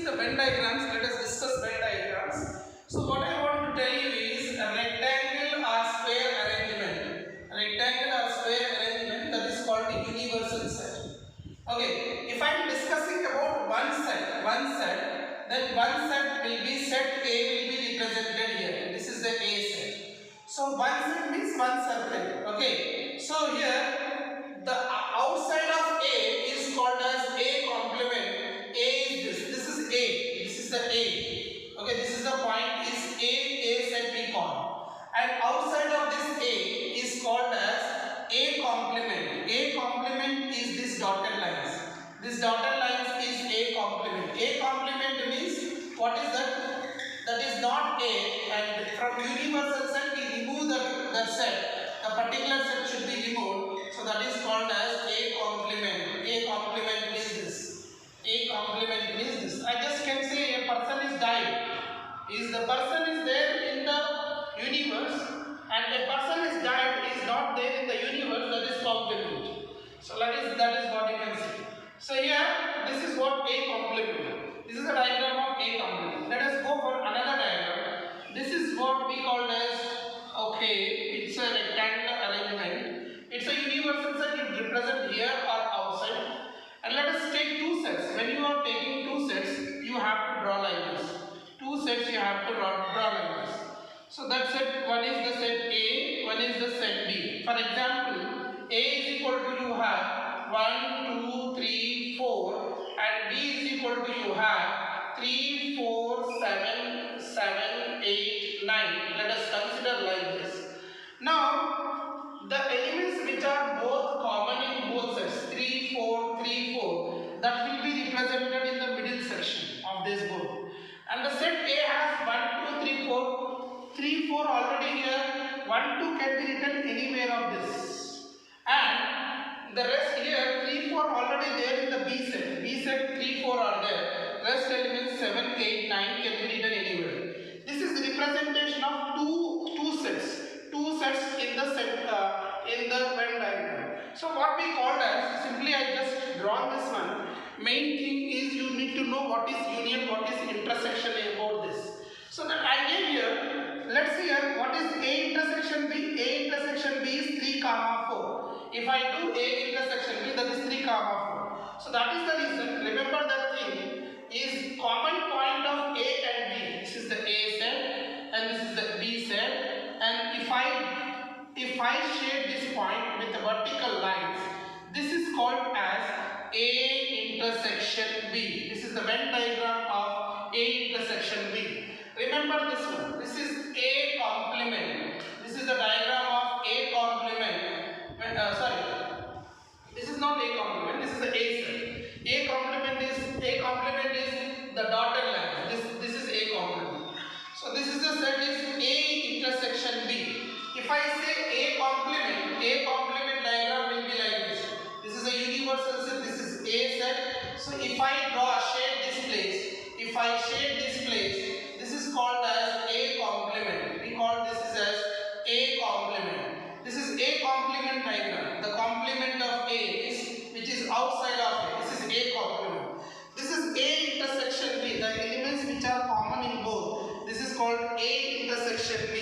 the Venn diagrams. Let us discuss Venn diagrams. So what I want to tell you is a rectangle or square arrangement. A rectangle or square arrangement, that is called a universal set. Okay, if I am discussing about one set, then one set will be set A will be represented here. This is the A set. So one set means one circle. Okay, so here the outside of A is called as A complement. A is this is A. This is the A. Okay, this is the point is A set we call. And outside of this A is called as A complement. A complement is this dotted lines. This dotted lines is A complement. A complement means what is that? That is not A, and from universal set we remove that set. A particular set should be removed. So that is called as A complement. A complement means this. A complement means this. I just can say a person is died. Is the person is there in the universe, and a person is died is not there in the universe. That is complement. So that is what you can see. So here this is what A complement. This is a diagram of A complement. Let us go for another diagram. This is what we call as, okay, it's a rectangular arrangement. It's a universal set. It represents here or outside. And let us take two sets. When you are taking two sets, you have to draw like this. Two sets you have to draw like this. So that set, one is the set A, one is the set B. For example, A is equal to you have 1, 2, 3, 4, and B is equal to you have 3, 4, 7, 7, 8, 9. Let us consider like this. Now, the elements which are both common in both sets, 3, 4, 3, 4, that will be represented in the middle section of this board. And the set A has 1, 2, 3, 4. 3, 4 already here. 1, 2 can be written anywhere of this. And the rest here, 3, 4 already there in the B set. B set 3, 4 are there. Rest elements 7, 8, 9 can be written anywhere. This is the representation of two sets. Two sets in the set in the Venn diagram. So what we called as, simply I just drawn this one. Main thing is you need to know what is union, what is intersection about this. So that I gave here, let's see here, what is A intersection B? A intersection B is 3, 4. If I do A intersection B, that is 3, 4. So that is the reason, remember that thing is common point of A and B. This is the A set and this is the B set. And if I shade this point with the vertical lines, this is called as A intersection B. This is the Venn diagram of A intersection B. Remember this one. This is A complement. This is the diagram of A complement. This is not A complement. This is the A set. A complement is the dotted line. This is A complement. So this is the set is A intersection B. If I say A complement diagram will be like this. This is a universal set. This is A set. So if I draw shade this place, this is called as A complement. We call this as A complement. This is A complement diagram. The complement of A is which is outside of A. This is A complement. This is A intersection B. The elements which are common in both. This is called A intersection B.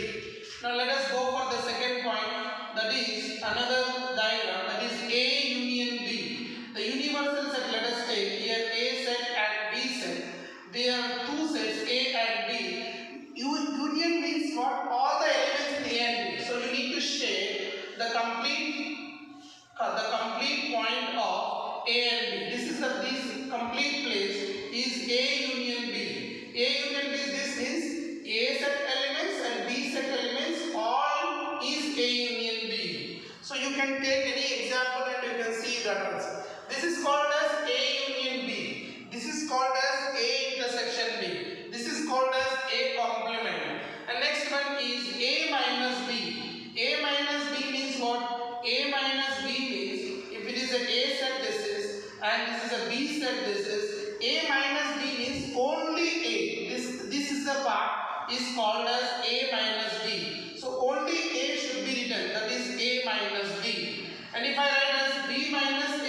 Now let us go for the second point. That is another diagram. That is A union B. The universal set. Let us take here A set and B set. There are two sets A and B. Union means what? All the elements in A and B. So you need to shade the complete point of A and B. This complete place is A union B. A union B. This means A set elements and B set elements all is A union B. So you can take any example and you can see that also. This is called as A union B. This is called as A intersection B. This is called as A complement. And next one is A minus B. A minus B means what? A minus B means if it is an A set this is and this is a B set this is. A minus B means only A. This is the part is called as A minus B. So only A should be written. That is A minus B. And if I write as B minus A,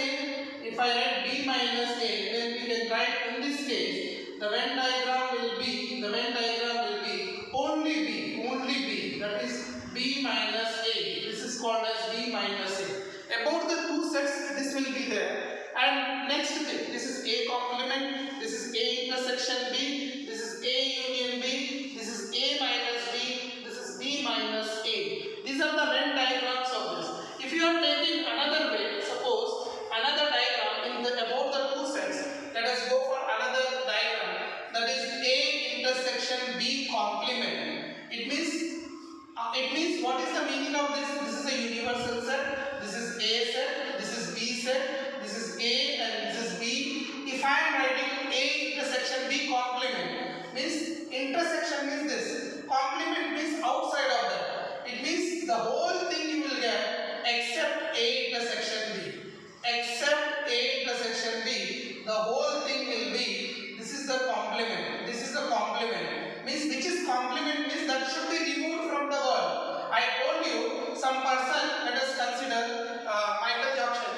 then we can write in this case the Venn diagram will be only B, that is B minus A. This is called as B minus A. About the two sets, this will be there. And next thing, this is A complement, this is A intersection B, this is A union B, this is A minus B, this is B minus A. These are the Venn diagrams of this. If you are taking another way, suppose another diagram in the about the two sets, let us go for another diagram, that is A intersection B complement. It means what is the meaning of this? This is a universal set, this is A set, this is B set, this is A and this is B. If I am writing A intersection B complement, means intersection means this, complement means outside of that. It means the whole thing you will get except A intersection B. Except A intersection B, the whole thing will be, this is the complement. This is the complement. Means which is complement means that should be removed from the word. I told you some person, let us consider Michael Jackson,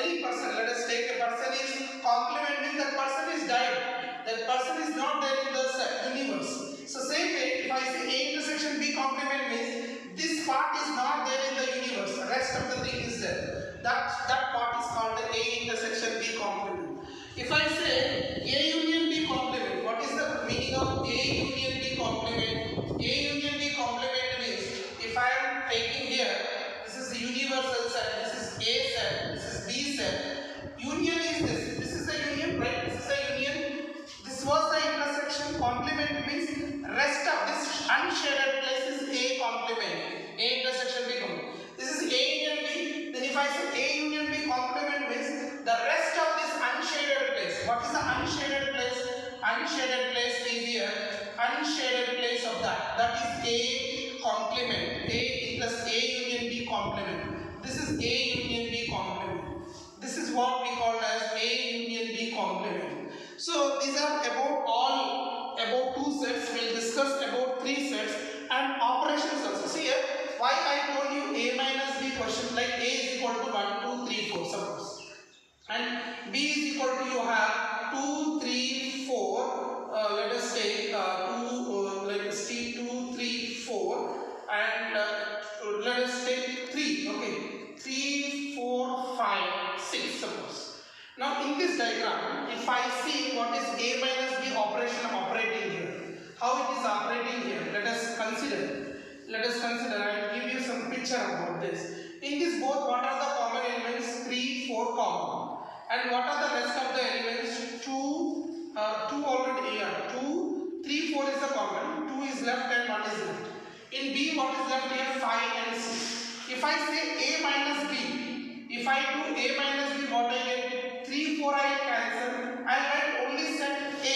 any person, let us take a person is complement means that person is died. That person is not there in the universe. So same way, if I say A intersection B complement means this part is not there in the universe. The rest of the thing is there. That part is called the A intersection B complement. If I say A union B complement, what is the meaning of A union B complement? A union B complement means if I am taking here, this is the universal set, this is A set, this is B set. Union is this. This is the union, right? This is the union. This was the intersection. Complement means rest of this unshaded place is A complement. A intersection B complement. This is A union B. Then if I say A union B complement means the rest of this unshaded place. What is the unshaded place? Unshaded place is here. Unshaded place of that. That is A complement. A plus A union B complement. This is A union B complement. This is what we call as A union B complement. So these are about two sets. We'll discuss about three sets and operations also. See here, why I told you A minus B question, like A is equal to 1, 2, 3, 4 suppose. And B is equal to, you have 2, 3, 4. Let us take 2, 3, 4. And let us take 3. Okay. 3, 4, 5, 6 suppose. Now in this diagram, if I see what is A minus B operation operating here, how it is operating here, let us consider. I will give you some picture about this. In this both, what are the common elements? 3, 4 common. And what are the rest of the elements? 2 already here. 2, 3, 4 is the common. 2 is left and 1 is left. In B, what is left here? 5 and 6. If I say A minus B, if I do A minus B, what I get? 3, 4 I cancel. I write only set A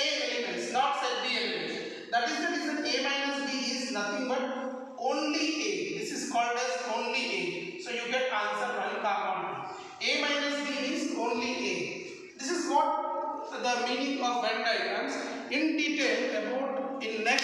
elements, not set B elements. That is the reason A minus B is nothing but only A. This is called as only A. So you get answer 1, comma 2. A minus B is only A. This is what the meaning of Venn diagrams. In detail about in next